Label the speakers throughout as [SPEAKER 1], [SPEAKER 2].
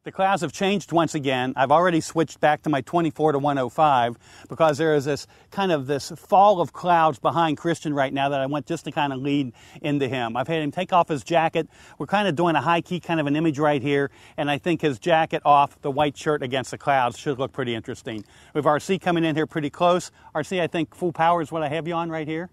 [SPEAKER 1] The clouds have changed once again. I've already switched back to my 24 to 105 because there is this kind of this fall of clouds behind Christian right now that I want just to kind of lead into him. I've had him take off his jacket. We're kind of doing a high key kind of an image right here, and I think his jacket off, the white shirt against the clouds should look pretty interesting. We have RC coming in here pretty close. RC, I think full power is what I have you on right here.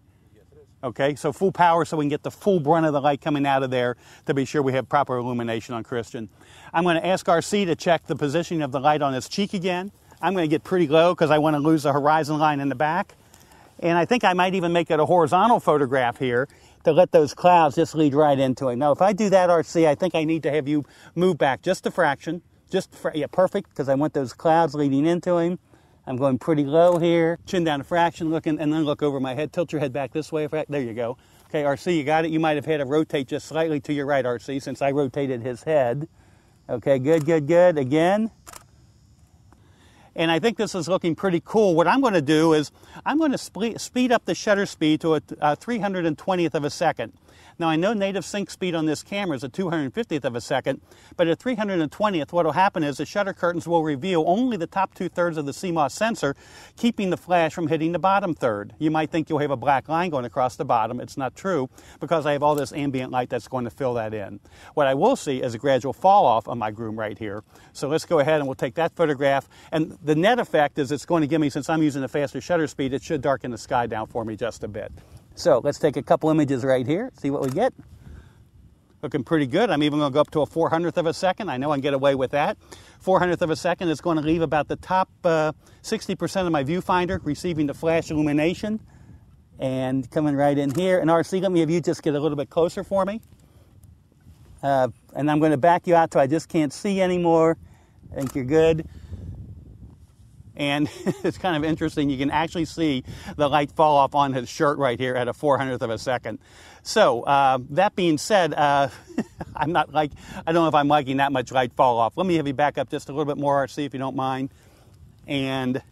[SPEAKER 1] Okay, so full power so we can get the full brunt of the light coming out of there to be sure we have proper illumination on Christian. I'm going to ask RC to check the positioning of the light on his cheek again. I'm going to get pretty low because I want to lose the horizon line in the back. And I think I might even make it a horizontal photograph here to let those clouds just lead right into him. Now, if I do that, RC, I think I need to have you move back just a fraction. Yeah, perfect, because I want those clouds leading into him. I'm going pretty low here, chin down a fraction, looking, and then look over my head. Tilt your head back this way. There you go. Okay, RC, you got it. You might have had to rotate just slightly to your right, RC, since I rotated his head. Okay, good, good, good. Again. And I think this is looking pretty cool. What I'm going to do is I'm going to speed up the shutter speed to a 320th of a second. Now, I know native sync speed on this camera is a 250th of a second, but at 320th, what will happen is the shutter curtains will reveal only the top 2/3 of the CMOS sensor, keeping the flash from hitting the bottom third. You might think you'll have a black line going across the bottom. It's not true because I have all this ambient light that's going to fill that in. What I will see is a gradual fall off on my groom right here. So let's go ahead and we'll take that photograph. And the net effect is it's going to give me, since I'm using a faster shutter speed, it should darken the sky down for me just a bit. So let's take a couple images right here, see what we get. Looking pretty good. I'm even going to go up to a 400th of a second. I know I can get away with that. 400th of a second is going to leave about the top 60% of my viewfinder receiving the flash illumination. And coming right in here. And RC, let me have you just get a little bit closer for me. And I'm going to back you out till I just can't see anymore. I think you're good. And it's kind of interesting, you can actually see the light fall off on his shirt right here at a 400th of a second. So that being said, I don't know if I'm liking that much light fall off. Let me have you back up just a little bit more, RC, if you don't mind. And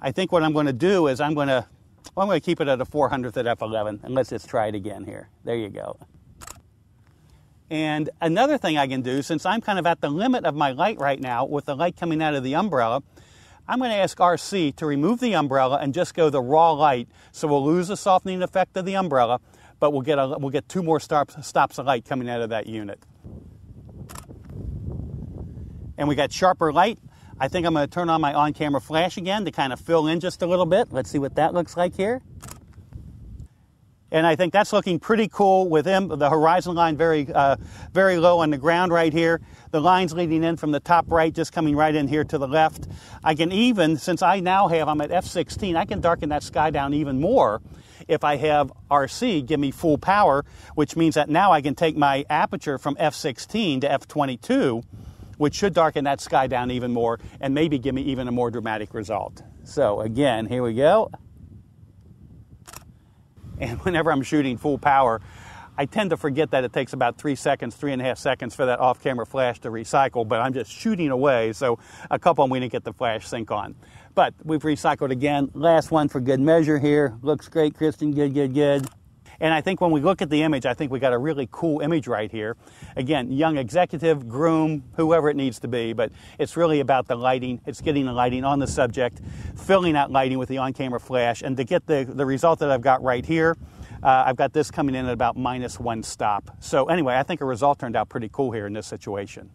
[SPEAKER 1] I think what I'm going to do is I'm going to keep it at a 400th at f11, and let's just try it again here. There you go. And another thing I can do, since I'm kind of at the limit of my light right now with the light coming out of the umbrella, I'm going to ask RC to remove the umbrella and just go the raw light. So we'll lose the softening effect of the umbrella, but we'll get 2 more stops of light coming out of that unit. And we got sharper light. I think I'm going to turn on my on-camera flash again to kind of fill in just a little bit. Let's see what that looks like here. And I think that's looking pretty cool with the horizon line very low on the ground right here. The lines leading in from the top right just coming right in here to the left. I can even, since I'm at f16, I can darken that sky down even more if I have RC give me full power, which means that now I can take my aperture from f16 to f22, which should darken that sky down even more and maybe give me even a more dramatic result. So again, here we go. And whenever I'm shooting full power, I tend to forget that it takes about 3.5 seconds for that off-camera flash to recycle, but I'm just shooting away, so a couple of them we didn't get the flash sync on. But we've recycled again. Last one for good measure here. Looks great, Kristen. Good, good, good. And I think when we look at the image, I think we got a really cool image right here. Again, young executive, groom, whoever it needs to be, but it's really about the lighting. It's getting the lighting on the subject, filling that lighting with the on-camera flash, and to get the result that I've got right here, I've got this coming in at about -1 stop. So anyway, I think a result turned out pretty cool here in this situation.